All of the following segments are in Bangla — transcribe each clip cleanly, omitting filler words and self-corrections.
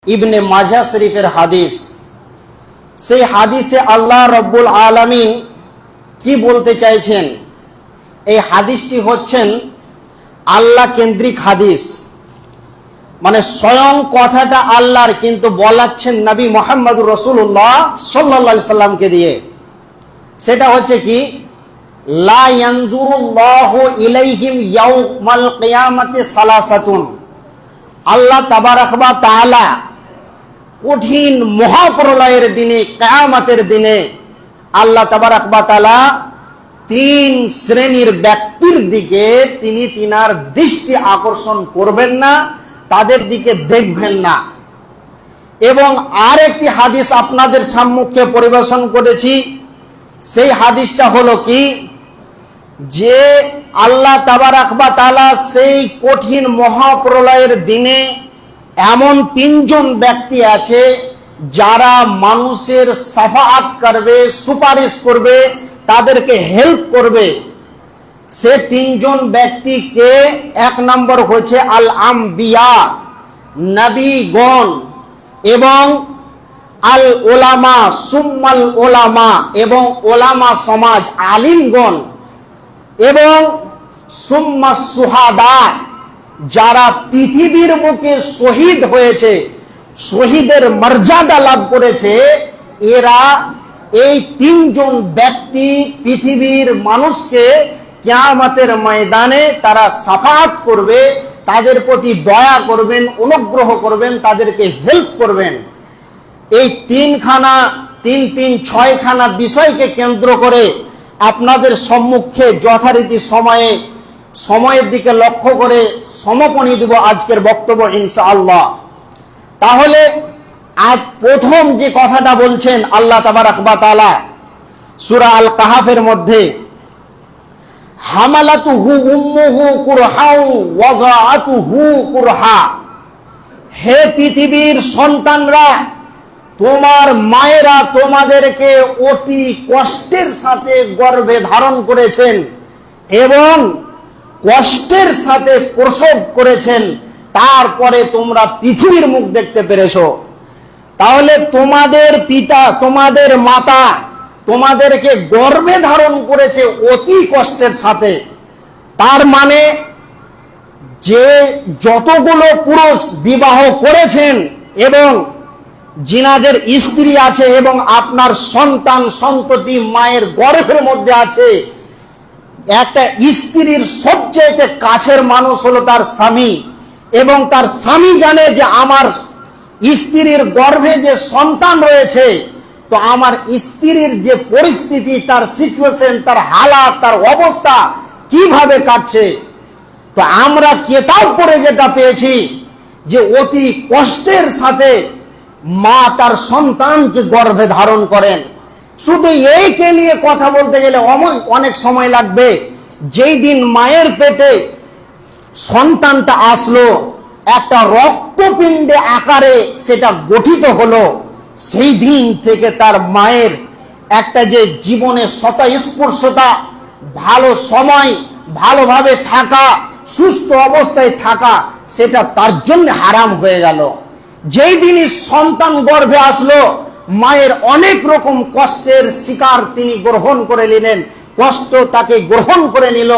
ইবনে মাজাহ শরীফের হাদিস। সেই হাদিসে আল্লাহ রব্বুল আলামিন কি বলতে চাইছেন? এই হাদিসটি হচ্ছেন আল্লাহ কেন্দ্রিক হাদিস, মানে স্বয়ং কথাটা আল্লাহর, কিন্তু বলাচ্ছেন নবী মুহাম্মদুর রাসূলুল্লাহ সাল্লাল্লাহু আলাইহি সাল্লামকে দিয়ে। সেটা হচ্ছে কি, লা ইয়ানজুরুল্লাহু ইলাইহিম ইয়াউমাল কিয়ামাতি সালাসাতুন। আল্লাহ তাবারাক ওয়া তাআলা কঠিন মহাপ্রলয়ের দিনে, কিয়ামতের দিনে আল্লাহ তাবারাক ওয়া তাআলা তিন শ্রেণীর ব্যক্তির দিকে তিনি তিনার দৃষ্টি আকর্ষণ করবেন না, তাদের দিকে দেখবেন না। এবং আরেকটি হাদিস আপনাদের সম্মুখে পরিবেশন করেছি। সেই হাদিসটা হলো কি, যে আল্লাহ তাবারাক ওয়া তাআলা সেই কঠিন মহাপ্রলয়ের দিনে এমন তিনজন ব্যক্তি আছে যারা মানুষের শাফাআত করবে, সুপারিশ করবে, তাদেরকে হেল্প করবে। সে তিনজন ব্যক্তিকে, এক নম্বর হচ্ছে আল আম্বিয়া, নবীগণ, এবং আল ওলামা, সুম্মাল ওলামা, এবং ওলামা সমাজ, আলিমগণ, এবং সুম্মা সুহাদা, যারা পৃথিবীর বুকে শহীদ হয়েছে, শহীদের মর্যাদা লাভ করেছে। এরা, এই তিনজন ব্যক্তি পৃথিবীর মানুষকে কিয়ামতের ময়দানে তারা শাফাআত করবে, তাদের প্রতি দয়া করবেন, অনুগ্রহ করবেন, তাদেরকে হেল্প করবেন। এই ছয়খানা বিষয়কে কেন্দ্র করে আপনাদের সম্মুখে যথারীতি সময়ের দিকে লক্ষ্য করে সমাপনী দিব আজকের বক্তব্য ইনশাআল্লাহ। তাহলে আজ প্রথম যে কথাটা বলছেন আল্লাহ তাবারাক ওয়া তাআলা সূরা আল কাহাফের মধ্যে, হামালাতুহু উম্মুহু কুরহাউ ওয়াযাআতুহু কুরহা। হে পৃথিবীর সন্তানরা, তোমার মায়েরা তোমাদেরকে অতি কষ্টের সাথে গর্ভে ধারণ করেছেন এবং কষ্টের সাথে প্রসব করেছেন, তারপরে তোমরা পৃথিবীর মুখ দেখতে পেরেছো। তাহলে তোমাদের পিতা, তোমাদের মাতা তোমাদেরকে গর্ভে ধারণ করেছে অতি কষ্টের সাথে। তার মানে যে যতগুলো পুরুষ বিবাহ করেছেন এবং যিনাদের স্ত্রী আছে এবং আপনার সন্তান সন্ততি মায়ের গর্ভের মধ্যে আছে, একটা স্ত্রীর সবচেয়ে কাছের মানুষ হলো তার স্বামী, এবং তার স্বামী জানে যে আমার স্ত্রীর গর্ভে যে সন্তান রয়েছে, তো আমার স্ত্রীর যে পরিস্থিতি, তার সিচুয়েশন, তার হালাত, তার অবস্থা কিভাবে কাটছে। তো আমরা কিতাব পড়ে যেটা পেয়েছি যে অতি কষ্টের সাথে মা তার সন্তানকে গর্ভে ধারণ করেন। শুধু এইকে নিয়ে কথা বলতে গেলে অনেক সময় লাগবে। যেই দিন মায়ের পেটে সন্তানটা আসলো, একটা রক্তপিণ্ডে আকারে সেটা গঠিত হলো, সেই দিন থেকে তার মায়ের একটা যে জীবনে স্বতঃস্ফূর্ততা, ভালো সময়, ভালোভাবে থাকা, সুস্থ অবস্থায় থাকা, সেটা তার জন্য হারাম হয়ে গেল। যেই দিনই সন্তান গর্ভে আসলো, মায়ের অনেক রকম কষ্টের শিকার তিনি গ্রহণ করে নিলেন, কষ্ট তাকে গ্রহণ করে নিল,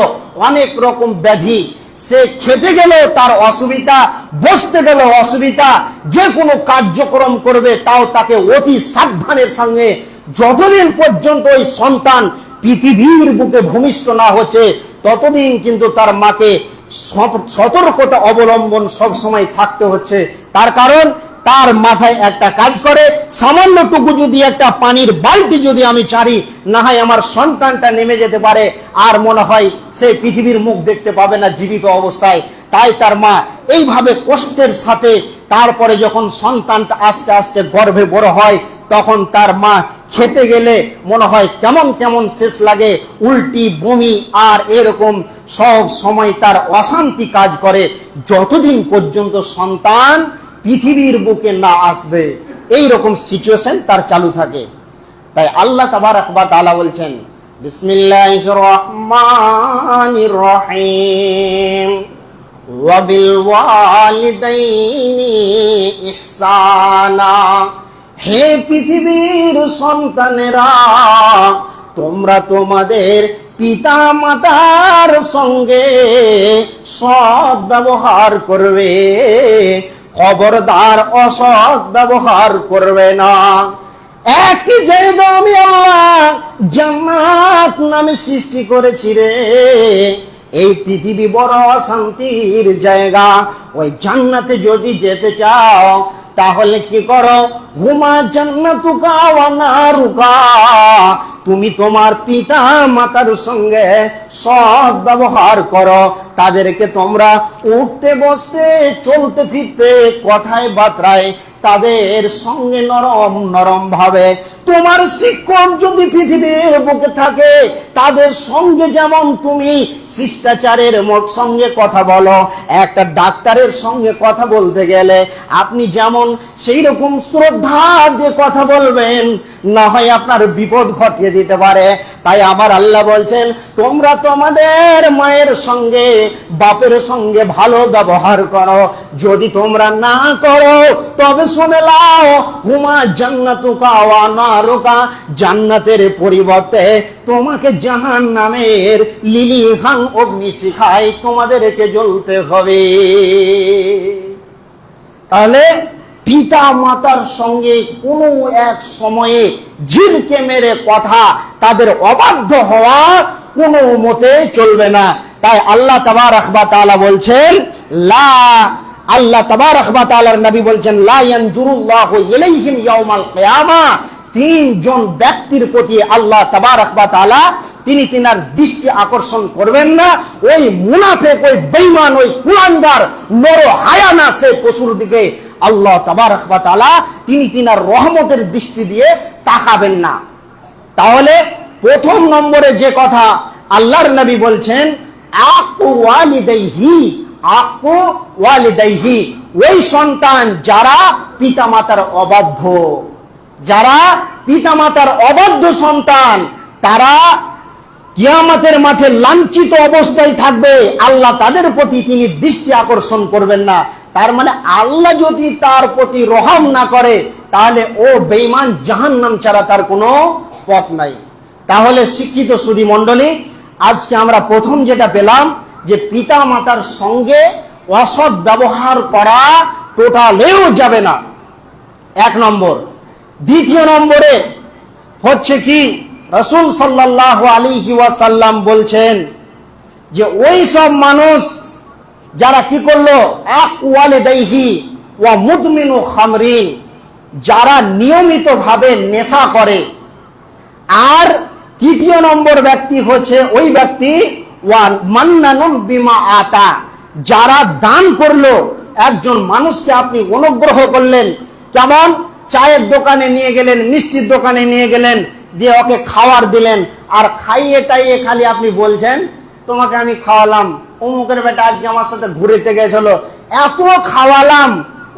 অনেক রকম ব্যাধি। সে খেতে গেলেও তার অসুবিধা, বসতে গেলেও অসুবিধা, যে কোনো কার্যক্রম করবে তাও তাকে অতি সাবধানের সঙ্গে, যতদিন পর্যন্ত ওই সন্তান পৃথিবীর বুকে ভূমিষ্ঠ না হচ্ছে ততদিন কিন্তু তার মাকে সতর্কতা অবলম্বন সব সময় থাকতে হচ্ছে। তার কারণ তার মাথায় একটা কাজ করে, সামান্যটুকু যদি একটা পানির বালতি যদি আমি চারি, না হয় আমার সন্তানটা নেমে যেতে পারে, আর মনে হয় সে পৃথিবীর মুখ দেখতে পাবে না জীবিত অবস্থায়। তাই তার মা এইভাবে কষ্টের সাথে, তারপরে যখন সন্তানটা আস্তে আস্তে গর্ভে বড় হয়, তখন তার মা খেতে গেলে মনে হয় কেমন কেমন শেষ লাগে, উল্টি, বমি, আর এরকম সব সময় তার অশান্তি কাজ করে, যতদিন পর্যন্ত সন্তান পৃথিবীর বুকে না আসবে। এই রকম সিচুয়েশন তার চালু থাকে। তাই আল্লাহ তাবারাক ওয়া তাআলা বলছেন, বিসমিল্লাহির রহমানির রহিম, ওয়া বিল ওয়ালিদাইনি ইহসানা। হে পৃথিবীর সন্তানেরা, তোমরা তোমাদের পিতা মাতার সঙ্গে সৎ ব্যবহার করবে, খবরদার অসৎ ব্যবহার করবে না। একটি জায়গা আমি আল্লাহ জান্নাত নামে সৃষ্টি করেছি রে। এই পৃথিবী বড় অশান্তির জায়গা। ওই জান্নাতে যদি যেতে চাও তাহলে কি করো? হুমা জান্নাতুকা ওয়া নারুকা। তুমি তোমার পিতা মাতার সঙ্গে সৎ ব্যবহার করো। তাদেরকে তোমরা উঠতে বসতে চলতে ফিরতে কথায় বার্তায় তাদের সঙ্গে নরম নরম ভাবে। তোমার শিক্ষক যদি পৃথিবীর বুকে থাকে, তাদের সঙ্গে যেমন তুমি শিষ্টাচারের সঙ্গে কথা বলো, একটা ডাক্তারের সঙ্গে কথা বলতে গেলে আপনি যেমন সেই রকম শ্রদ্ধা দিয়ে কথা বলবেন, না হয় আপনার বিপদ ঘটিয়ে দিতে পারে। তাই আমার আল্লাহ বলছেন, তোমরা তোমাদের মায়ের সঙ্গে বাপের সঙ্গে ভালো ব্যবহার করো। যদি তোমরা না করো তবে শুনে নাও, হুমা জান্নাতুকা ওয়া নারুকা। জান্নাতের পরিবর্তে তোমাকে জাহান্নামের লিলিহান অগ্নিশিখায় তোমাদেরকে জ্বলতে হবে। তাহলে পিতা মাতার সঙ্গে কোনো এক সময়ে জিরকে মেরে কথা, তাদের অবাধ্য হওয়া কোনো মতে চলবে না। তাই আল্লাহ তাবারক ওয়া তাআলা বলছেন, আল্লাহ তাবারক ওয়া তাআলার নবী বলছেন, লা ইয়ানজুরুল্লাহু ইলাইহিম ইয়াউমাল কিয়ামা। তিনজন ব্যক্তির প্রতি আল্লাহ তাবারক ওয়া তাআলা তিনি তিনার দৃষ্টি আকর্ষণ করবেন না। ওই মুনাফিক, ওই বেঈমান, ওই কুলাঙ্গার নর হায়ানা সে পশুর দিকে আল্লাহ তাবারক ওয়া তাআলা তিনি তিনার রহমতের দৃষ্টি দিয়ে তাকাবেন না। তাহলে প্রথম নম্বরে যে কথা আল্লাহর নবী বলছেন, আকু ওয়ালিদাইহি, আকু ওয়ালিদাইহি। ওই সন্তান যারা পিতামাতার অবাধ্য, যারা পিতামাতার অবাধ্য সন্তান, তারা কিয়ামতের মাঠে লাঞ্ছিত অবস্থায় থাকবে। আল্লাহ তাদের প্রতি তিনি দৃষ্টি আকর্ষণ করবেন না। তার মানে আল্লাহ যদি তার প্রতি রহম না করে, তাহলে ও বেঈমান, জাহান্নাম ছাড়া তার কোনো পথ নাই। তাহলে শিক্ষিত সুধী মণ্ডলী, আজকে আমরা প্রথম যেটা পেলাম যে পিতা মাতার সঙ্গে অসৎ ব্যবহার করা টোটালেও যাবে না, এক নম্বর। দ্বিতীয় নম্বরে হচ্ছে কি, রাসূল সাল্লাল্লাহু আলাইহি ওয়াসাল্লাম বলছেন যে ওই সব মানুষ যারা কি করলো, আকওয়ালিদাইহি ওয়া মুদমিনু খামরিন, যারা নিয়মিতভাবে নেশা করে। আর তৃতীয় নম্বর ব্যক্তি হচ্ছে ওই ব্যক্তি ওয়া মান্নানুন বিমা আতা, যারা দান করলো। একজন মানুষকে আপনি অনুগ্রহ করলেন, কেমন? চায়ের দোকানে নিয়ে গেলেন, মিষ্টির দোকানে নিয়ে গেলেন, দিয়ে ওকে খাওয়ার দিলেন, আর খাইয়ে টাইয়ে খালি আপনি বলছেন তোমাকে আমি খাওয়ালাম, অমুকের বেটা আজকে আমার সাথে ঘুরেতে গেছিল, এত খাওয়ালাম,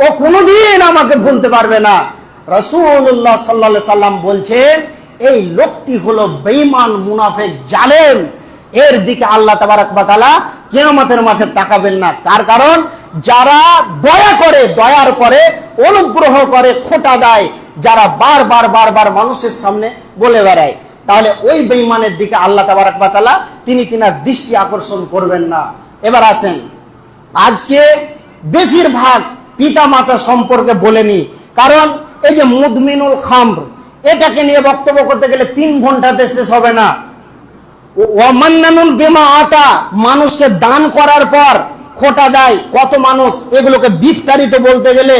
ও কোনোদিন আমাকে ভুলতে পারবে না। রাসূলুল্লাহ সাল্লাল্লাহু আলাইহি সাল্লাম বলছেন, এই লোকটি হলো বেঈমান, মুনাফিক, জালেম। এর দিকে আল্লাহ তাবারক ওয়া তাআলা কিয়ামতের মাঠে তাকাবেন না। তার কারণ যারা দয়া করে, দয়ার পরে অনুগ্রহ করে, খোঁটা দেয়, যারা বারবার মানুষের সামনে বলে বেড়ায়, তাহলে ওই বেঈমানের দিকে আল্লাহ তাবারক ওয়া তাআলা তিনি তিনার দৃষ্টি আকর্ষণ করবেন না। এবার আসেন, আজকে বেশিরভাগ পিতা মাতা সম্পর্কে বলেনি, কারণ এই যে মুদমিনুল খামর, এটাকে নিয়ে বক্তব্য করতে গেলে 3 ঘন্টাতে শেষ হবে না। ওয়া মান্নানুল বিমা আতা, মানুষকে দান করার পর খোটা দেয় কত মানুষ, এগুলোকে বিস্তারিত বলতে গেলে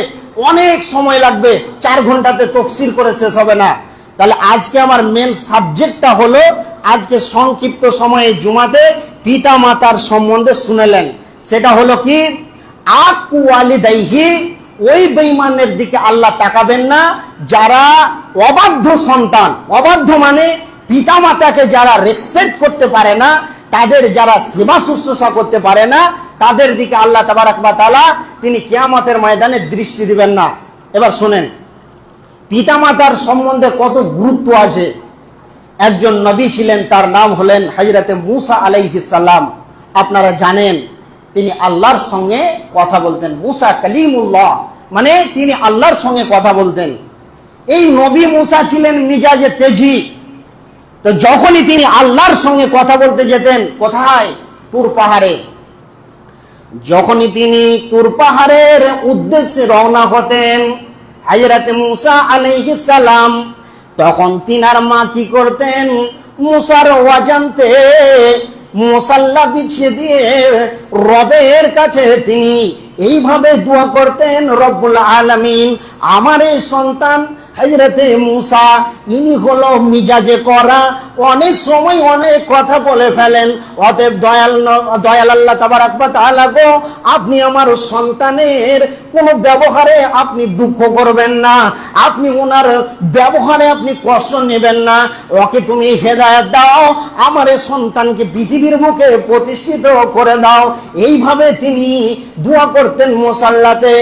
অনেক সময় লাগবে, 4 ঘন্টাতে তফসির করে শেষ হবে না। তাহলে আজকে আমার মেন সাবজেক্টটা হলো, আজকে সংক্ষিপ্ত সময়ে জুমাতে পিতা মাতার সম্বন্ধে শুনেলেন, সেটা হলো কি, আকু ওয়ালিদাইহি, ওই বেঈমানের দিকে আল্লাহ তাকাবেন না যারা অবাধ্য সন্তান। অবাধ্য মানে পিতা মাতাকে যারা রেসপেক্ট করতে পারে না, তাদের যারা সেবা শুশ্রূষা করতে পারে না, তাদের দিকে আল্লাহ তাবারক ওয়া তাআলা তিনি কিয়ামতের ময়দানে দৃষ্টি দিবেন না। এবার শুনেন, পিতা মাতার সম্বন্ধে কত গুরুত্ব আছে। একজন নবী ছিলেন, তার নাম হলেন হযরতে মূসা আলাইহিস সালাম। আপনারা জানেন তিনি আল্লাহর সঙ্গে কথা বলতেন। মুসা কালিমুল্লাহ মানে তিনি আল্লাহর সঙ্গে কথা বলতেন। এই নবী মুসা ছিলেন মিজাজে তেজি। তো যখনই তিনি আল্লাহর সঙ্গে কথা বলতে যেতেন, কোথায়? তুর পাহাড়ে। যখনই তিনি তুর পাহাড়ের উদ্দেশ্যে রওনা হতেন হযরত মুসা আলাইহিস সালাম, তখন তিনার মা কি করতেন? মুসার অজান্তে মুসাল্লা বিছিয়ে দিয়ে রবের কাছে তিনি এইভাবে দোয়া করতেন, রব্বুল আলামিন, আমার এই সন্তান হযরতে মুসা ইনি হলো মিজাজে করা, অনেক সময় অনেক কথা বলে ফেলেন, অতএব দয়াল আল্লাহ তাবারাক ওয়া তাআলা গো, আপনি আমার সন্তানের কোন ব্যবহারে আপনি দুঃখ করবেন না, আপনি ওনার ব্যবহারে আপনি কষ্ট নেবেন না, ওকে তুমি হেদায়েত দাও, আমার এই সন্তানকে পৃথিবীর মুখে প্রতিষ্ঠিত করে দাও। এইভাবে তিনি দোয়া করতেন মুসাল্লাতে।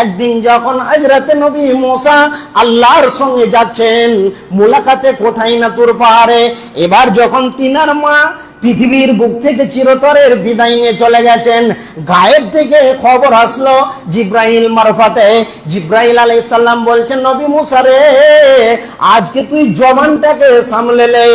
একদিন যখন হযরতে নবী মুসা আল্লাহর সঙ্গে যাচ্ছেন মুলাকাতে, কোথায় না তুর পাহাড়ে, এবার যখন তিনার মা পৃথিবীর বুক থেকে চিরতরের বিদায় নিয়ে চলে গেছেন, গায়েব থেকে খবর আসলো জিব্রাইল মারফতে। জিব্রাইল আলাইহিস সালাম বলছেন, নবী মুসা রে, আজকে তুই জবানটাকে সামলেলে,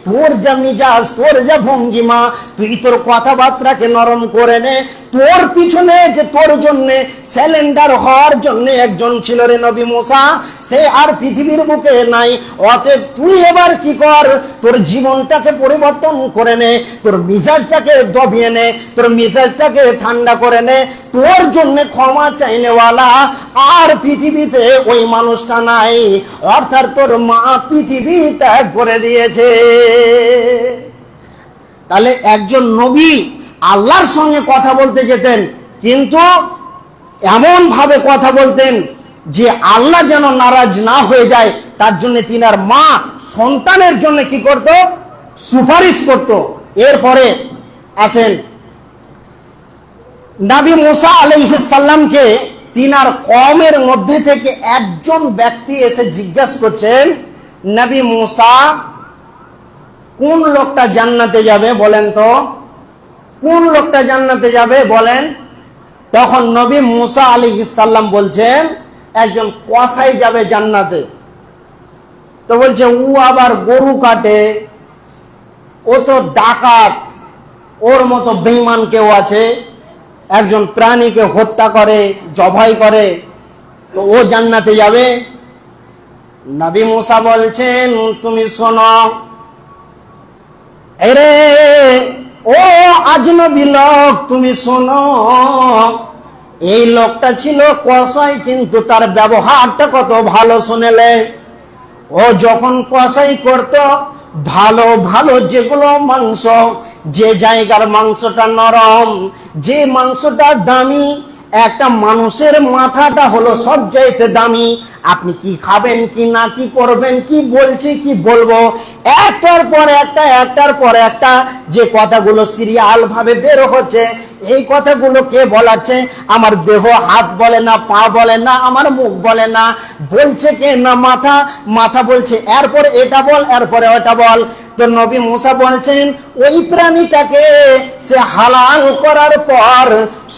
তোর যা মিজাজ, তোর যা ভঙ্গিমা, তুই তোর কথাবার্তাকে নরম করে নে। তোর পিছনে যে তোর জন্য স্যালেন্ডার হওয়ার জন্য একজন ছিল রে নবী মুসা, সে আর পৃথিবীর বুকে নাই। অতএব তুই এবার কি কর, তোর জীবনটাকে পরিবর্তন করে নে, তোর মিজাজটাকে দবিয়ে নে, তোর মিজাজটাকে ঠান্ডা করে নে। তোর জন্য ক্ষমা চাইনেওয়ালা আর পৃথিবীতে ওই মানুষটা নাই, অর্থাৎ তোর মা পৃথিবী ত্যাগ করে দিয়েছে। তাহলে একজন নবী আল্লাহর সঙ্গে কথা বলতে যেতেন, কিন্তু এমন ভাবে কথা বলতেন যে আল্লাহ যেন নারাজ না হয়ে যায়, তার জন্য তিনার মা সন্তানের জন্য কি করত? সুপারিশ করত। এরপরে আসেন নবী মুসা আলাইহিস সালামকে তিনার কওমের মধ্যে থেকে একজন ব্যক্তি এসে জিজ্ঞাসা করছেন, নবী মুসা, কোন লোকটা জান্নাতে যাবে বলেন তো? কোন লোকটা জান্নাতে যাবে বলেন? তখন নবী মুসা আলাইহিস সালাম বলছেন, একজন কসাই যাবে জান্নাতে। তো বলছে, ও আবার গরু কাটে, ও তো ডাকাত, ওর মতো বেঈমান কেউ আছে, একজন প্রাণীকে হত্যা করে, জবাই করে, তো ও জান্নাতে যাবে? নবী মুসা বলছেন, তুমি শোনো, এরে ও আজনবী লোক, তুমি শোনো, এই লোকটা ছিল কসাই, কিন্তু তার ব্যবহারটা কত ভালো শুনেলে। ও যখন কসাই করত, ভালো ভালো যেগুলো মাংস, যে জায়গার মাংসটা নরম, যে মাংসটা দামি, একটা মানুষের মাথাটা হলো সব চাইতে দামি। আপনি কি খাবেন কি না কি করবেন, কি বলছি কি বলবো, একটার পর একটা যে কথাগুলো সিরিয়াল ভাবে বের হচ্ছে, এই কথাগুলো কে বলাচ্ছে? আমার দেহ হাত বলে না, পা বলে না, আমার মুখ বলে না, বলছে কে? না মাথা বলছে এরপরে এটা বল, এরপরে ওটা বল। তো নবী মুসা বলছেন, ওই প্রাণীটাকে সে হালাল করার পর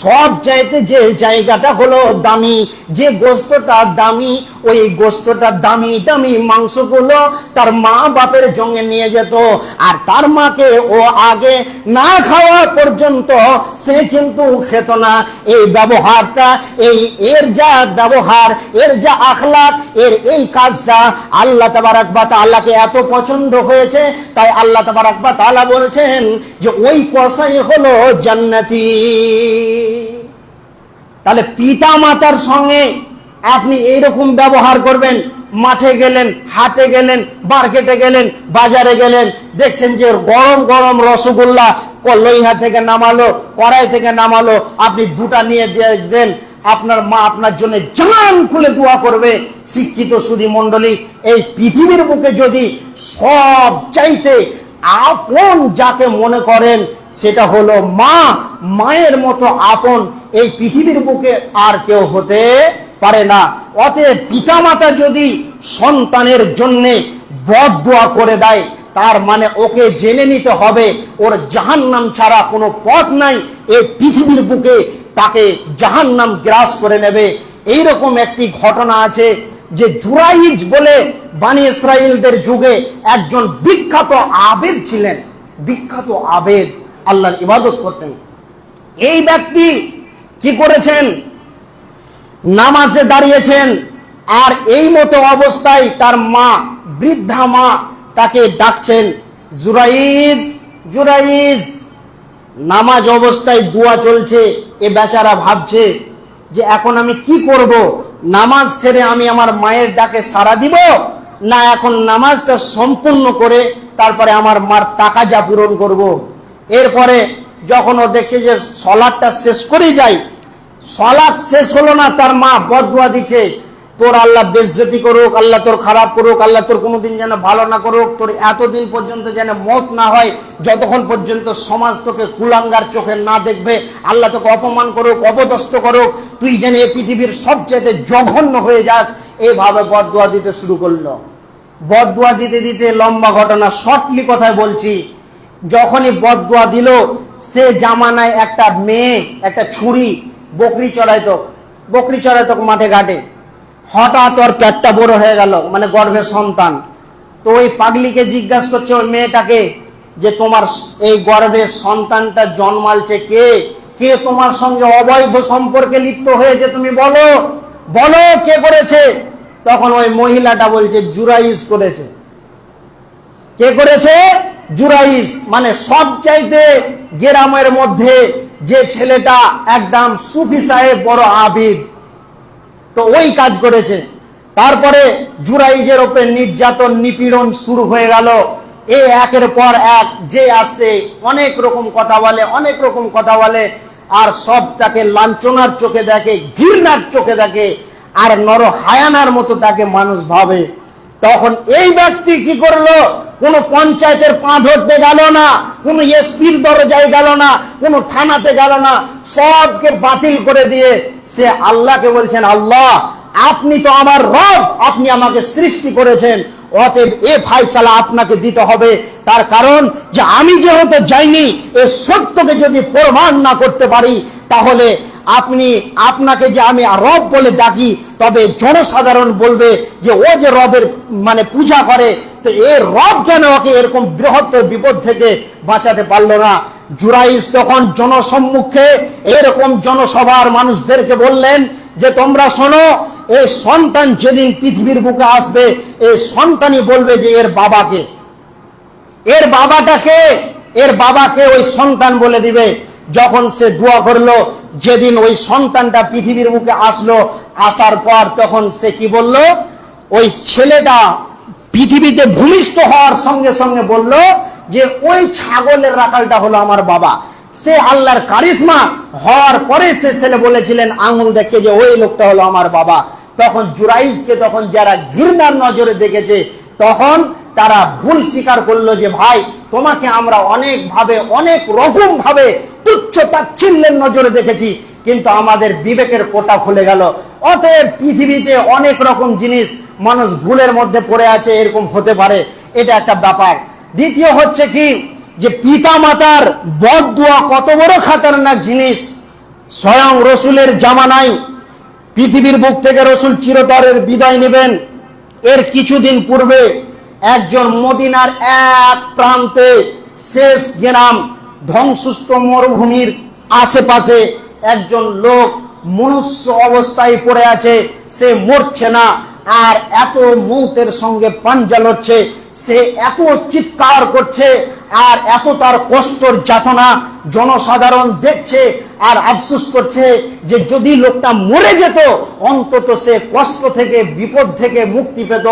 সব চাইতে যে জায়গাটা হলো দামি, যে গোস্তটা দামি, ওই গোস্তটা দামি দামি মাংসগুলো তার মা বাপের জঙ্গে নিয়ে যেত, আর তার মাকে ও আগে না খাওয়া পর্যন্ত সে কিন্তু খেত না। এই ব্যবহারটা, এর যা ব্যবহার, এর যা আখলাক, এই কাজটা আল্লাহ তাবারাক ওয়া তাআলাকে এত পছন্দ হয়েছে, তাই আল্লাহ তাবারাক ওয়া তাআলা বলছেন যে ওই কসাই হলো জান্নাতি। তাহলে পিতা মাতার সঙ্গে আপনি এইরকম ব্যবহার করবেন। মাঠে গেলেন, হাটে গেলেন, মার্কেটে গেলেন, বাজারে গেলেন, দেখছেন যে গরম গরম রসগোল্লা লইহা থেকে নামালো, কড়াই থেকে নামালো, আপনি দুটা নিয়ে দেন, আপনার মা আপনার জন্য জান খুলে দোয়া করবে। শিক্ষিত সুধী মণ্ডলী, এই পৃথিবীর বুকে যদি সব চাইতে আপন যাকে মনে করেন সেটা হলো মা, মায়ের মতো আপন এই পৃথিবীর বুকে আর কেউ হতে পারে না। অতএব পিতামাতা যদি সন্তানের জন্য বদদোয়া করে দেয়, তার মানে ওকে জেনে নিতে হবে ওর জাহান্নাম ছাড়া কোনো পথ নাই, এই পৃথিবীর বুকে তাকে জাহান্নাম গ্রাস করে নেবে। এইরকম একটি ঘটনা আছে যে জুরাইজ বলে বানি ইসরাইলদের যুগে একজন বিখ্যাত আবেদ ছিলেন, বিখ্যাত আবেদ, আল্লাহর ইবাদত করতেন। এই ব্যক্তি কি করেছেন, নামাজে দাঁড়িয়েছেন, আর এই মতো অবস্থায় তার মা, বৃদ্ধা মা তাকে ডাকছেন, জুরাইজ জুরাইজ। নামাজ অবস্থায় দোয়া চলছে, এ বেচারা ভাবছে যে এখন আমি কি করব, নামাজ ছেড়ে আমি আমার মায়ের ডাকে সাড়া দিব, না এখন নামাজটা সম্পূর্ণ করে তারপরে আমার মার তাকাজা পূরণ করব। এরপরে যখন ও দেখছে যে সলাৎটা শেষ করে যায়, সলাৎ শেষ হলো না, তার মা বদদুয়া দিচ্ছে, তোর আল্লাহ বেজ্জতি করুক, আল্লাহ তোর খারাপ করুক, আল্লাহ তোর কোনোদিন যেন ভালো না করুক, তোর এতদিন পর্যন্ত যেন মত না হয়, যতক্ষণ পর্যন্ত সমাজ তোকে কুলাঙ্গার চোখে না দেখবে, আল্লাহ তোকে অপমান করুক, অপদস্থ করুক, তুই যেন এই পৃথিবীর সবচেয়ে জঘন্য হয়ে যাস। এইভাবে বদদুয়া দিতে শুরু করলো। বদদুয়া দিতে দিতে, লম্বা ঘটনা, শর্টলি কথায় বলছি, যখনই বদদুয়া দিল, সে জামানায় একটা মেয়ে একটা ছুরি বকরি চড়াইতো মাঠে ঘাটে। হঠাৎ ওর পেটটা বড় হয়ে গেল, মানে গর্ভের সন্তান। তো ওই পাগলিকে জিজ্ঞাসা করছে ওই মেয়েটাকে যে তোমার এই গর্ভের সন্তানটা জন্মালছে কে, কে তোমার সঙ্গে অবৈধ সম্পর্কে লিপ্ত হয়েছে, তুমি বলো, বলো কে করেছে। তখন ওই মহিলাটা বলছে জুরাইজ করেছে। কে করেছে? জুরাইজ। মানে সব চাইতে গ্রামের মধ্যে যে ছেলেটা একদম সুফি সাহেব, বড় আবিদ, তো ওই কাজ করেছে। তারপরে জুরাইজের উপরে নির্যাতন নিপীড়ন শুরু হয়ে গেল। এ একের পর এক যে আসে অনেক রকম কথা বলে, অনেক রকম কথা বলে, আর সব তাকে লাঞ্ছনার চোখে দেখে, ঘৃণার চোখে দেখে, আর নর হায়ানার মতো তাকে মানুষ ভাবে। তখন এই ব্যক্তি কি করলো, কোন পঞ্চায়েতের পা ধরতে গেল না, কোন এসপির দরজায় গেল না, কোন থানাতে গেল না, সবকে বাতিল করে দিয়ে সে আল্লাহকে বলছেন, আল্লাহ আপনি তো আমার রব, আপনি আমাকে সৃষ্টি করেছেন, অতএব এ ফায়সালা আপনাকে দিতে হবে। তার কারণ যে আমি যেহেতু যাইনি, এ সত্যকে যদি প্রমাণ না করতে পারি, তাহলে আপনাকে যে আমি রব বলে ডাকি, তবে জনসাধারণ বলবে যে ও যে রবের মানে পূজা করে, তো এ রব কেন ওকে এরকম বৃহত্তর বিপদ থেকে বাঁচাতে পারলো না। জুরাইজ তখন জনসম্মুখে এরকম জনসভার মানুষদেরকে বললেন যে তোমরা শোনো, এই সন্তান যেদিন পৃথিবীর বুকে আসবে, এই সন্তানই বলবে যে এর বাবাকে, এর বাবাটাকে, এর বাবাকে ওই সন্তান বলে দিবে। যখন সে দোয়া করলো, যেদিন ওই সন্তানটা পৃথিবীর মুখে আসলো, আসার পর তখন সে কি বলল, ওই ছেলেটা পৃথিবীতে ভূমিষ্ঠ হওয়ার সঙ্গে সঙ্গে বলল যে ওই ছাগলের রাখালটা হলো আমার বাবা। সে আল্লাহর কারিশমা হওয়ার পরে সে ছেলে বলেছিলেন আঙুল দেখে যে ওই লোকটা হলো আমার বাবা। তখন জুরাইজকে তখন যারা ঘৃণার নজরে দেখেছে, তখন তারা ভুল স্বীকার করলো যে ভাই তোমাকে আমরা অনেক ভাবে, অনেক রকম ভাবে তুচ্ছ তাচ্ছিল্যের নজরে দেখেছি, কিন্তু আমাদের বিবেকের কোটা খুলে গেল। অতএব পৃথিবীতে অনেক রকম জিনিস মানুষ ভুলের মধ্যে পড়ে আছে, এরকম হতে পারে, এটা একটা ব্যাপার। দ্বিতীয় হচ্ছে কি, যে পিতা মাতার বদদুয়া কত বড় খাতারনাক জিনিস। স্বয়ং রসুলের জামানায় পৃথিবীর বুক থেকে রসুল চিরতরের বিদায় নেবেন, এর কিছুদিন পূর্বে একজন মদিনার এক প্রান্তে শেষ গ্রাম ধ্বংসস্ত মরুভূমির আশেপাশে একজন লোক মনুষ্য অবস্থায় পড়ে আছে, সে মরছে না, আর এত মৌতের সঙ্গে পাঞ্জা লড়ছে, সে এত চিৎকার করছে, আর এত তার কষ্টর যাতনা জনসাধারণ দেখছে, আর আফসোস করছে যে যদি লোকটা মরে যেত, অন্তত সে কষ্ট থেকে, বিপদ থেকে মুক্তি পেত।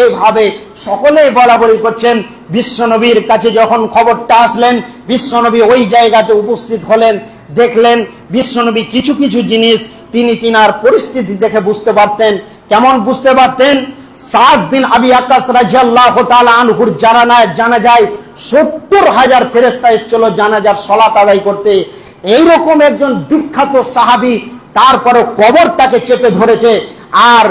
এইভাবে সকলেই বলাবলি করছেন। বিশ্বনবীর কাছে যখন খবরটা আসলেন, বিশ্বনবী ওই জায়গাতে উপস্থিত হলেন, দেখলেন বিশ্বনবী কিছু কিছু জিনিস তিনি তিনার পরিস্থিতি দেখে বুঝতে পারতেন। কেমন বুঝতে পারতেন? সাদ বিন আবি ওয়াক্কাস রাদিয়াল্লাহু তাআলা আনহুর জানাজায় ৭০,০০০ ফেরেশতা এসেছিল জানাজার সালাত আদায় করতে। এইরকম একজন বিখ্যাত সাহাবী, তারপরে কবর তাকে চেপে ধরেছে, আর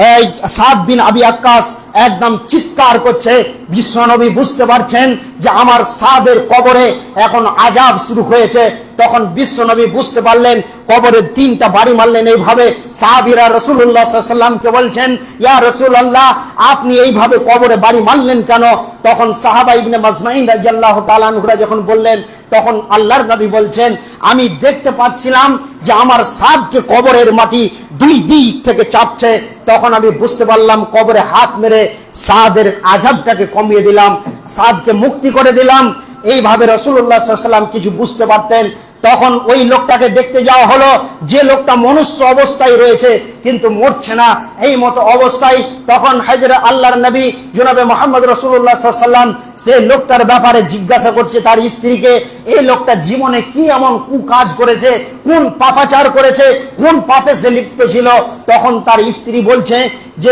এই সাদ বিন আবি আক্কাস একদম চিৎকার করছে। বিশ্বনবী বুঝতে পারছেন যে আমার সাদের কবরে এখন আযাব শুরু হয়েছে। তখন বিশ্বনবী বুঝতে পারলেন, কবরে 3টা বাড়ি মারলেন এইভাবে। সাহাবীরা রাসূলুল্লাহ সাল্লাল্লাহু আলাইহি ওয়াসাল্লামকে বলছেন, ইয়া রাসূলুল্লাহ, আপনি এইভাবে কবরে বাড়ি মারলেন কেন? তখন সাহাবা ইবনে মাজমাইন রাদিয়াল্লাহু তাআলা আনহুরা যখন বললেন, তখন আল্লাহর নবী বলছেন, আমি দেখতে পাচ্ছিলাম যে আমার সাদকে কবরের মাটি 2 দিক থেকে চাপছে। তখন আমি বুঝতে পারলাম, কবরে হাত মেরে সাদের আযাবটাকে কমিয়ে দিলাম, সাদকে মুক্তি করে দিলাম। এইভাবে রাসূলুল্লাহ সাল্লাল্লাহু আলাইহি ওয়াসাল্লাম কিছু বুঝতে পারতেন। তখন ওই লোকটাকে দেখতে যাওয়া হলো, যে লোকটা মনুষ্য অবস্থায় রয়েছে কিন্তু মরছে না, এই মতো অবস্থায়। তখন হযরত আল্লাহর নবী জনাবে মুহাম্মদ রাসূলুল্লাহ সাল্লাল্লাহু আলাইহি ওয়াসাল্লাম সে লোকটার ব্যাপারে জিজ্ঞাসা করছে তার স্ত্রীকে, এই লোকটা জীবনে কি এমন কুকাজ করেছে, কোন পাপাচার করেছে, কোন পাপে সে লিপ্ত ছিল। তখন তার স্ত্রী বলছে যে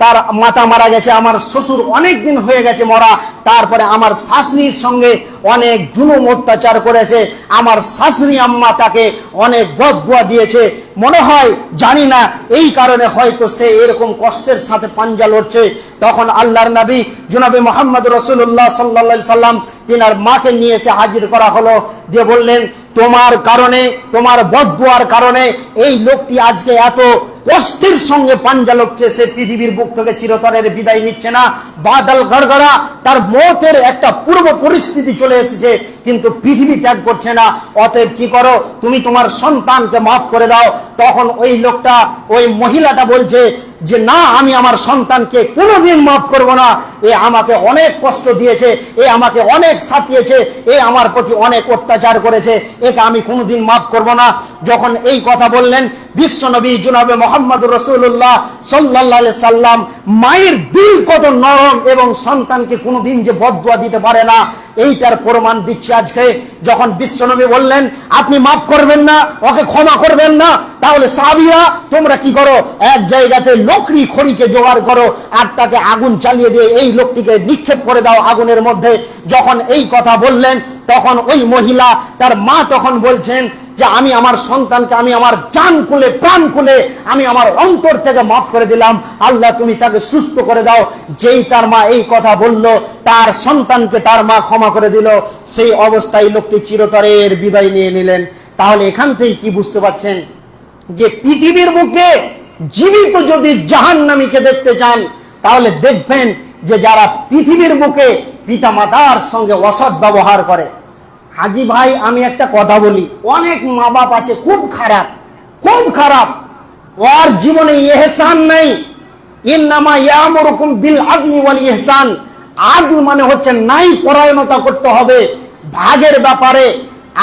তার মাতা মারা গেছে, আমার শ্বশুর অনেক দিন হয়ে গেছে মরা, তারপরে আমার শাশুড়ির সঙ্গে অনেক জুলুম অত্যাচার করেছে, আমার শাশুড়ি আম্মা তাকে অনেক বদদুয়া দিয়েছে, মনে হয় জানি না এই কারণে হয়তো সে এরকম কষ্টের সাথে পাঞ্জা লড়ছে। তখন আল্লাহর নবী জনাবে মুহাম্মদ রাসূলুল্লাহ সাল্লাল্লাহু আলাইহি সাল্লাম তিনার মাকে নিয়ে এসে হাজির করা হলো, দিয়ে বললেন, তোমার কারণে, তোমার বদদুয়ার কারণে এই লোকটি আজকে এত কষ্টের সঙ্গে পাঞ্জা লড়ছে, সে পৃথিবীর বুক থেকে চিরতরের বিদায় নিচ্ছে না। বাদল গড়গড়া, তার মওতের একটা পূর্ব পরিস্থিতি চলে এসেছে, কিন্তু পৃথিবী ত্যাগ করছে না। অতএব কি করো, তুমি তোমার সন্তানকে মাফ করে দাও। তখন ওই লোকটা, ওই মহিলাটা বলছে যে না, আমি আমার সন্তানকে কোনোদিন মাফ করব না। এ আমাকে অনেক কষ্ট দিয়েছে, এ আমাকে অনেক সাথিয়েছে, এ আমার প্রতি অনেক অত্যাচার করেছে, একে আমি কোনোদিন মাফ করব না। যখন এই কথা বললেন, বিশ্বনবী জনাবে মুহাম্মদ রাসূলুল্লাহ সাল্লাল্লাহু আলাইহি সাল্লাম, মায়ের দিল কত নরম এবং সন্তানকে কোনোদিন যে বদদুয়া দিতে পারে না, এইটার প্রমাণ দিচ্ছি আজকে। যখন বিশ্বনবী বললেন আপনি মাফ করবেন না, ওকে ক্ষমা করবেন না, তাহলে সাহাবীরা তোমরা কি করো, এক জায়গাতে লকড়ি খড়িকে জোগাড় করো আর তাকে আগুন চালিয়ে দিয়ে এই লোকটিকে নিক্ষেপ করে দাও আগুনের মধ্যে। যখন এই কথা বললেন, তখন ওই মহিলা, তার মা তখন বলছেন যে আমি আমার সন্তানকে, আমি আমার জান খুলে প্রাণ খুলে আমি আমার অন্তর থেকে মাফ করে দিলাম, আল্লাহ তুমি তাকে সুস্থ করে দাও। যেই তার মা এই কথা বলল, তার সন্তানকে তার মা ক্ষমা করে দিল। সেই অবস্থায় লোকটি চিরতরের বিদায় নিয়ে নিলেন। তাহলে এখান থেকে কি বুঝতে পাচ্ছেন যে পৃথিবীর বুকে জীবিত যদি জাহান্নামীকে দেখতে চান, তাহলে দেখবেন যে যারা পৃথিবীর বুকে পিতা মাতার সঙ্গে অসৎ ব্যবহার করে। হাজি ভাই, আমি একটা কথা বলি, অনেক মা বাপ আছে খুব খারাপ, খুব খারাপ, ওর জীবনে ইহসান নেই। ইন্নামা ইয়ামুরুকুম বিল আদলি ওয়াল ইহসান, আদল মানে হচ্ছে নাই পরায়ণতা করতে হবে ভাগের ব্যাপারে।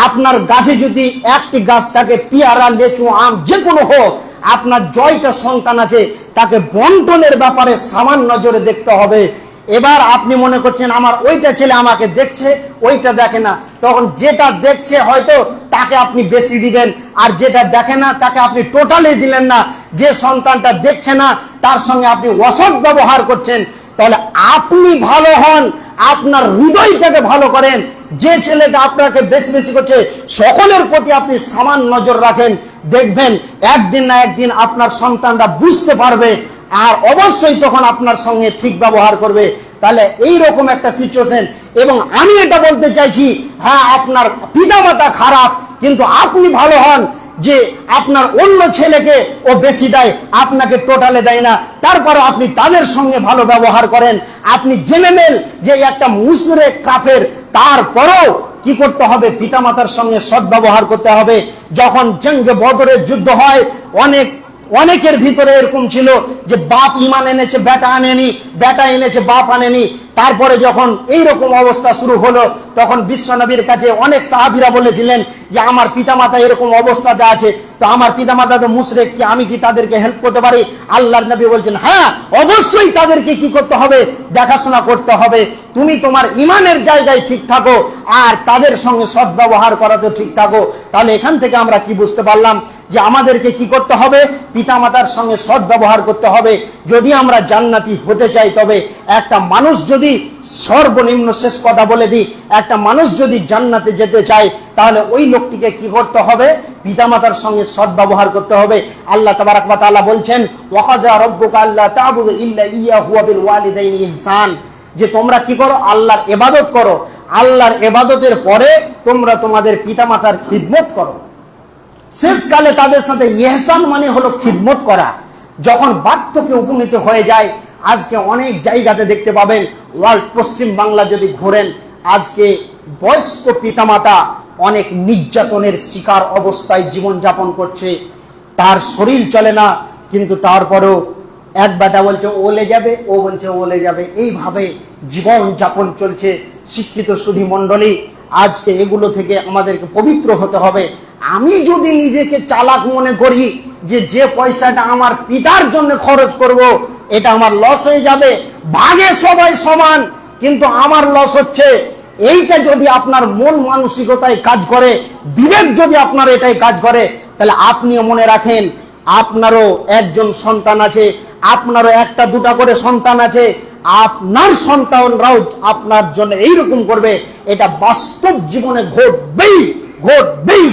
আপনার গাছে যদি একটি গাছ থাকে, পেয়ারা, লেচু, আম যে কোনো হোক, আপনার জয়টা সন্তান আছে, তাকে বন্টনের ব্যাপারে সামান্য নজরে দেখতে হবে। এবার আপনি মনে করছেন আমার ওইটা ছেলে আমাকে দেখছে, ওইটা দেখে না, তখন যেটা দেখছে হয়তো তাকে আপনি বেশি দিবেন, আর যেটা দেখে না তাকে আপনি টোটালি দিলেন না। যে সন্তানটা দেখছে না তার সঙ্গে আপনি অসৎ ব্যবহার করছেন। তাহলে আপনি ভালো হন, আপনার হৃদয়টাকে ভালো করেন। যে ছেলেটা আপনাকে বেশি বেশি করছে, সকলের প্রতি আপনি সমান নজর রাখেন, দেখবেন একদিন না একদিন আপনার সন্তানরা বুঝতে পারবে, আর অবশ্যই তখন আপনার সঙ্গে ঠিক ব্যবহার করবে। তাহলে এই রকম একটা সিচুয়েশন। এবং আমি এটা বলতে চাইছি, হ্যাঁ আপনার পিতামাতা খারাপ, কিন্তু আপনি ভালো হন, যে আপনার অন্য ছেলেকে ও বেশি দেয়, আপনাকে টোটালে দেয় না, তারপরে আপনি তাদের সঙ্গে ভালো ব্যবহার করেন। আপনি জেনে নেন যে একটা মুশরিক কাফের, তারপরেও কি করতে হবে, পিতামাতার সঙ্গে সদ্ব্যবহার করতে হবে। যখন জঙ্গে বদরের যুদ্ধ হয়, অনেকের ভিতরে এরকম ছিল যে বাপ ঈমান এনেছে, বেটা আনেনি, বেটা এনেছে, বাপ আনেনি। তারপরে যখন এইরকম অবস্থা শুরু হলো, তখন বিশ্বনবীর কাছে অনেক সাহাবীরা বলেছিলেন যে আমার পিতামাতা এরকম অবস্থাতে আছে, তো আমার পিতামাতা তো মুশরিক, কি আমি কি তাদেরকে হেল্প করতে পারি? আল্লাহর নবী বলছেন, হ্যাঁ অবশ্যই তাদেরকে কি করতে হবে, দেখাশোনা করতে হবে। তুমি তোমার ঈমানের জায়গায় ঠিক থাকো, আর তাদের সঙ্গে সদ্ব্যবহার করাতে ঠিক থাকো। তাহলে এখান থেকে আমরা কি বুঝতে পারলাম যে আমাদেরকে কি করতে হবে, পিতামাতার সঙ্গে সদ্ব্যবহার করতে হবে। যদি আমরা জান্নাতি হতে চাই, তবে একটা মানুষ যদি, সর্বনিম্ন শেষ কথা বলে দিই, একটা মানুষ যদি জান্নাতে যেতে চায়, তাহলে ওই লোকটিকে কি করতে হবে? পিতামাতার সঙ্গে সদ্ব্যবহার করতে হবে। আল্লাহ তাবারাক ওয়া তাআলা বলছেন, ওয়া খাযা রাব্বুকা আল্লা তা'বুদু ইল্লা ইয়্যাহু ওয়া বিল ওয়ালিদাইনি ইহসান, যে তোমরা কি করো? আল্লাহর ইবাদত করো, আল্লাহর ইবাদতের পরে তোমরা তোমাদের পিতামাতার খিদমত করো। শেষকালে তাদের সাথে ইহসান মানে হলো খিদমত করা। যখন বার্ধক্যে উপনীত হয়ে যায়, আজকে অনেক জায়গাতে দেখতে পাবেন, ওয়ার্ল্ড পশ্চিম বাংলা যদি ঘোরেন, আজকে বয়স্ক পিতামাতা অনেক নির্যাতনের শিকার অবস্থায় জীবনযাপন করছে। তার শরীর চলে না, কিন্তু তারপরেও এক বেটা বলছে ওলে যাবে, ও বলছে ওলে যাবে, এইভাবে জীবন যাপন চলছে। শিক্ষিত সুধী মণ্ডলী, আজকে এগুলো থেকে আমাদেরকে পবিত্র হতে হবে। আমি যদি নিজেকে চালাক মনে করি যে পয়সাটা আমার পিতার জন্য খরচ করব, এটা আমার লস হয়ে যাবে, ভাগে সবাই সমান কিন্তু আমার লস হচ্ছে, এইটা যদি আপনার মন মানসিকতায় কাজ করে, বিবেক যদি আপনার এটাই কাজ করে, তাহলে আপনিও মনে রাখেন আপনারও একজন সন্তান আছে, আপনারও একটা দুটা করে সন্তান আছে, আপনার সন্তানরাও আপনার জন্য এইরকম করবে। এটা বাস্তব জীবনে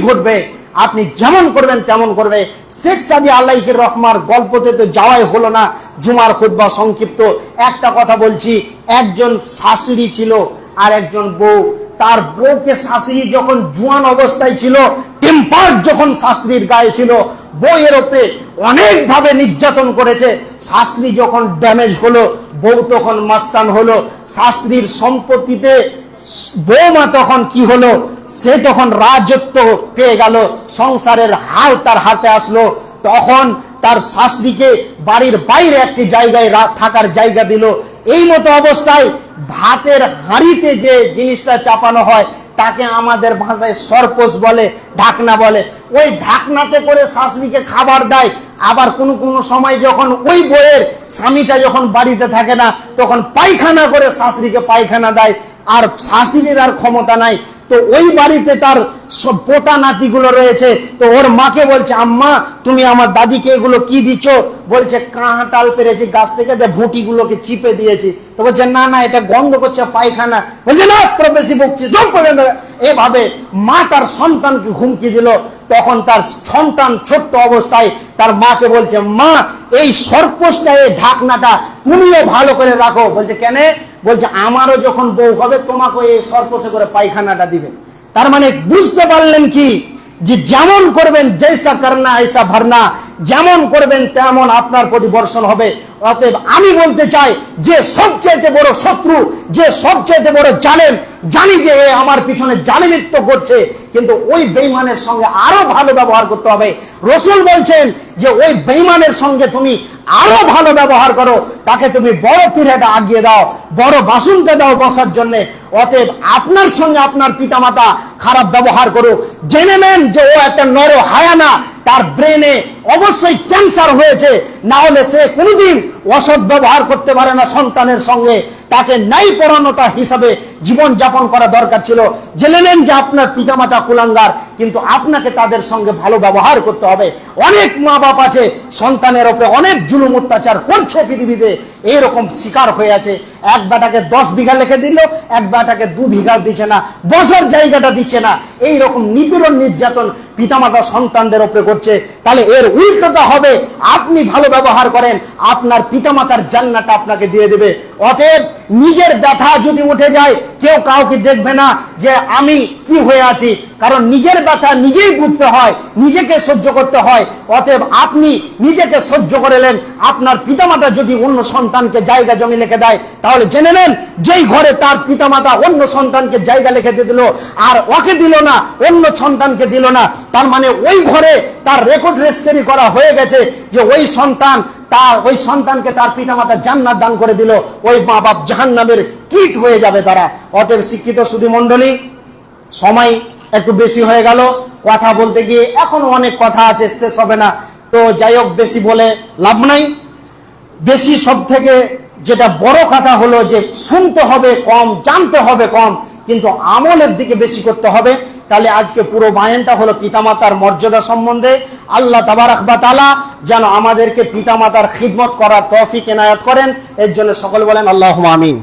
ঘটবে। আপনি যেমন করবেন তেমন করবে। শেখ সাদি আলাইহির রহমার গল্পতে তো যাওয়াই হলো না, জুমার খুতবা সংক্ষিপ্ত একটা কথা বলছি। একজন শাশুড়ি ছিল আর একজন বউ। তার বউকে শাশুড়ি যখন জোয়ান অবস্থায় ছিল, টেম্পার যখন শাশুড়ির গায়ে ছিল, বউয়ের ওপরে অনেকভাবে নির্যাতন করেছে। শাশুড়ি যখন ড্যামেজ হলো, বউ তখন মাস্তান হলো। শাশুড়ির সম্পত্তিতে বৌমা তখন কি হলো? সে তখন রাজত্ব পেয়ে গেল, সংসারের হাল তার হাতে আসলো। তখন তার শাশুড়িকে বাড়ির বাইরে একটি জায়গায় থাকার জায়গা দিল। এই মতো অবস্থায় ভাতের হাঁড়িতে যে জিনিসটা চাপানো হয় তাকে আমাদের ভাষায় সরপোষ বলে, ঢাকনা বলে। ওই ঢাকনাতে করে শাশুড়িকে খাবার দেয়। আবার কোনো কোনো সময় যখন ওই বইয়ের স্বামীটা যখন বাড়িতে থাকে না, তখন পায়খানা করে শাশুড়িকে পায়খানা দেয়। আর শাশুড়ির আর ক্ষমতা নাই, তো ওই বাড়িতে তার সব পোতা নাতিগুলো রয়েছে। তো ওর মাকে বলছে, আম্মা তুমি আমার দাদিকে এগুলো কি দিচ্ছ? বলছে কাঁঠাল পেরেছি গাছ থেকে, ভুঁটিগুলোকে চিপে দিয়েছি। তো বলছে না না, এটা গন্ধ করছে, পায়খানা। বলছে না, তোর বেশি বকছি, জোর করে। এভাবে মা তার সন্তানকে হুমকি দিল। তখন তার সন্তান ছোট্ট অবস্থায় তার মাকে বলছে, মা এই সরপোষটা, এই ঢাকনাটা তুমিও ভালো করে রাখো। বলছে কেন? বলছে আমারও যখন বউ হবে তোমাকে এই সরপোষে করে পায়খানাটা দিবে। তার মানে বুঝতে পারলেন কি, যে যেমন করবেন, জৈসা করনা ऐसा ভরনা, যেমন করবেন তেমন আপনার প্রতি বর্ষণ হবে। অতএব আমি বলতে চাই, যে সবচেয়ে বড় শত্রু, যে সবচেয়ে বড় জালেম, জানি যে আমার পিছনে জালিমিত্ব করছে, কিন্তু ওই বেঈমানের সঙ্গে আরো ভালো ব্যবহার করতে হবে। রাসূল বলছেন যে ওই বেঈমানের সঙ্গে তুমি আরো ভালো ব্যবহার করো, তাকে তুমি বড় পিঠাটা আগিয়ে দাও, বড় বাসনটা দাও বসার জন্য। অতএব আপনার সঙ্গে আপনার পিতামাতা খারাপ ব্যবহার করুক, জেনে নেন যে ও একটা নর হায়ানা, তার ব্রেনে অবশ্যই ক্যান্সার হয়েছে, না হলে সে কোনোদিন অসৎ ব্যবহার করতে পারে না সন্তানের সঙ্গে। তাকে নাই পরাণতা হিসাবে জীবন যাপন করা দরকার ছিল। জেনে নেন যে আপনার পিতামাতা কুলাঙ্গার, কিন্তু আপনাকে তাদের সঙ্গে ভালো ব্যবহার করতে হবে। অনেক মা বাপ আছে সন্তানের উপরে অনেক জুলুম অত্যাচার করছে পৃথিবীতে, এইরকম শিকার হয়ে আছে। এক বেটাকে 10 বিঘা লিখে দিল, এক বেটাকে 2 বিঘা দিচ্ছে না, বসার জায়গাটা দিচ্ছে না। এইরকম নিপীড়ন নির্যাতন পিতামাতা সন্তানদের উপরে করছে। তাহলে এর উল্টোটা হবে, আপনি ভালো ব্যবহার করেন, আপনার পিতামাতার জান্নাতটা আপনাকে দিয়ে দেবে। অতএব নিজের ব্যথা যদি উঠে যায়, কেউ কাউকে দেখবে না যে আমি কি হয়ে আছি, কারণ নিজের ব্যথা নিজেই বুঝতে হয়, নিজেকে সহ্য করতে হয়। অতএব আপনি নিজেকে সহ্য করেলেন, আপনার পিতামাতা যদি অন্য সন্তানকে জায়গা জমি লিখে দেয়, তাহলে জেনে নেন যেই ঘরে তার পিতামাতা অন্য সন্তানকে জায়গা লিখে দিল আর ওকে দিল না, অন্য সন্তানকে দিল না, তার মানে ওই ঘরে তার রেকর্ড রেজিস্ট্রি করা হয়ে গেছে যে ওই সন্তানকে তার পিতামাতা জান্নাত দান করে দিল, ওই মা বাপ জাহান্নামের কীট হয়ে যাবে তারা। অতএব শিক্ষিত সুধী মণ্ডলী, সময় একটু বেশি হয়ে গেল, কথা বলতে গিয়ে এখনো অনেক কথা আছে, শেষ হবে না। তো যাই হোক, বেশি বলে লাভ নাই। বেশি সব থেকে যেটা বড় কথা হলো যে শুনতে হবে কম, জানতে হবে কম, কিন্তু আমলের দিকে বেশি করতে হবে। তাহলে আজকে পুরো বায়ানটা হলো পিতামাতার মর্যাদা সম্বন্ধে। আল্লাহ তাবারাক ওয়া তাআলা যেন আমাদেরকে পিতামাতার খিদমত করার তৌফিক এনায়েত করেন, এর জন্য সকল বলেন আল্লাহুম্মা আমিন।